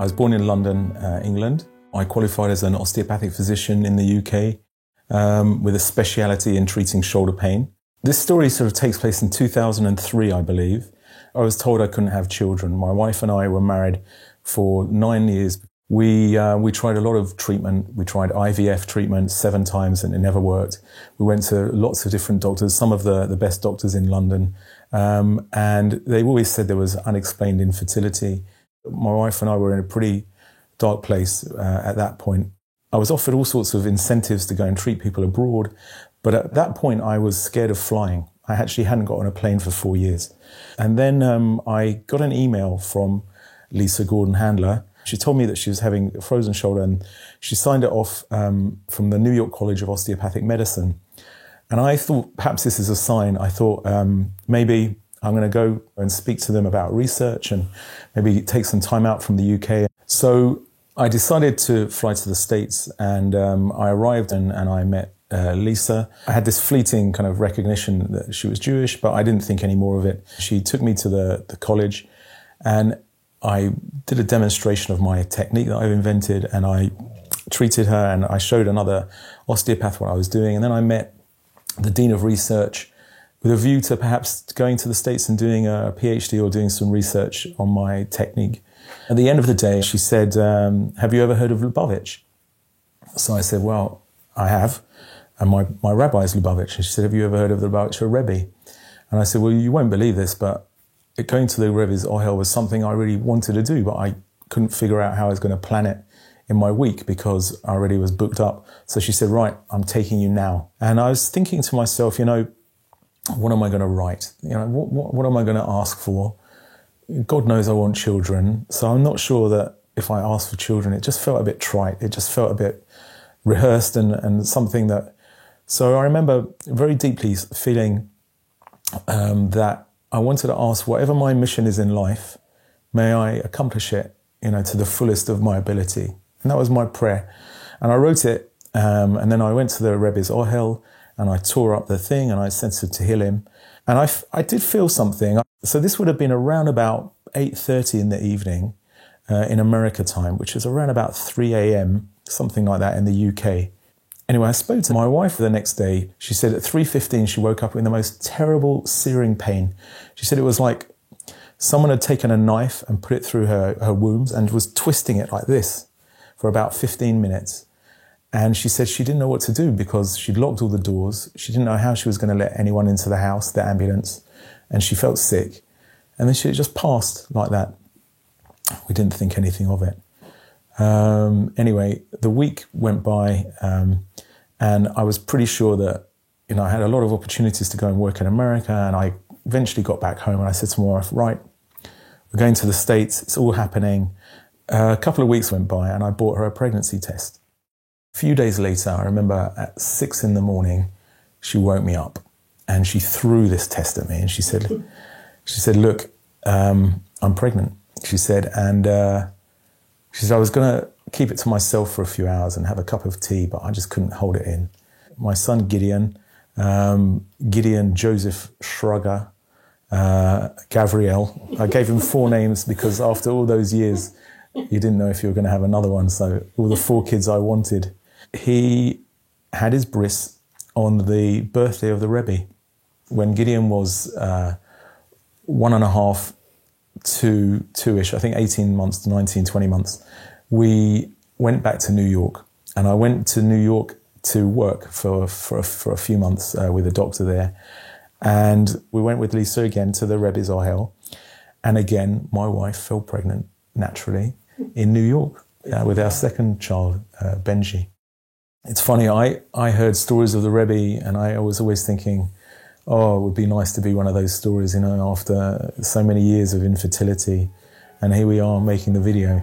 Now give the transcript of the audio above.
I was born in London, England. I qualified as an osteopathic physician in the UK with a speciality in treating shoulder pain. This story sort of takes place in 2003, I believe. I was told I couldn't have children. My wife and I were married for 9 years. We tried a lot of treatment. We tried IVF treatment 7 times and it never worked. We went to lots of different doctors, some of the best doctors in London. And they always said there was unexplained infertility. My wife and I were in a pretty dark place at that point. I was offered all sorts of incentives to go and treat people abroad. But at that point, I was scared of flying. I actually hadn't got on a plane for 4 years. And then I got an email from Lisa Gordon-Handler. She told me that she was having a frozen shoulder and she signed it off from the New York College of Osteopathic Medicine. And I thought perhaps this is a sign. I thought maybe I'm going to go and speak to them about research and maybe take some time out from the UK. So I decided to fly to the States and I arrived and I met Lisa. I had this fleeting kind of recognition that she was Jewish, but I didn't think any more of it. She took me to the college and I did a demonstration of my technique that I've invented and I treated her and I showed another osteopath what I was doing. And then I met the Dean of Research with a view to perhaps going to the States and doing a PhD or doing some research on my technique. At the end of the day, she said, have you ever heard of Lubavitch? So I said, well, I have. And my rabbi is Lubavitch. And she said, have you ever heard of the Lubavitcher Rebbe? And I said, well, you won't believe this, but going to the Rebbe's Ohel was something I really wanted to do, but I couldn't figure out how I was going to plan it in my week because I already was booked up. So she said, right, I'm taking you now. And I was thinking to myself, what am I going to write? What am I going to ask for? God knows I want children. So I'm not sure that if I asked for children, it just felt a bit trite. It just felt a bit rehearsed and something that... So I remember very deeply feeling that I wanted to ask whatever my mission is in life, may I accomplish it, to the fullest of my ability. And that was my prayer. And I wrote it, and then I went to the Rebbe's Ohel, and I tore up the thing, and I sent it to Hillim. And I did feel something. So this would have been around about 8:30 in the evening in America time, which is around about 3 a.m., something like that in the UK. Anyway, I spoke to my wife the next day. She said at 3:15 she woke up in the most terrible searing pain. She said it was like someone had taken a knife and put it through her wombs and was twisting it like this for about 15 minutes. And she said she didn't know what to do because she'd locked all the doors. She didn't know how she was going to let anyone into the house, the ambulance. And she felt sick. And then she just passed like that. We didn't think anything of it. Anyway, the week went by and I was pretty sure that, I had a lot of opportunities to go and work in America, and I eventually got back home and I said to my wife, right, we're going to the States, it's all happening. A couple of weeks went by and I bought her a pregnancy test. A few days later, I remember at 6 in the morning, she woke me up and she threw this test at me and she said, look, I'm pregnant. She said, I was going to keep it to myself for a few hours and have a cup of tea, but I just couldn't hold it in. My son Gideon Joseph Schrager, Gabriel. I gave him 4 names because after all those years, you didn't know if you were going to have another one. So all the 4 kids I wanted. He had his bris on the birthday of the Rebbe. When Gideon was 1.5 to 2-ish, I think 18 months to 19, 20 months, we went back to New York. And I went to New York to work for a few months with a doctor there. And we went with Lisa again to the Rebbe's Ohel. And again, my wife fell pregnant naturally in New York with our second child, Benji. It's funny, I heard stories of the Rebbe and I was always thinking, oh, it would be nice to be one of those stories, after so many years of infertility. And here we are making the video.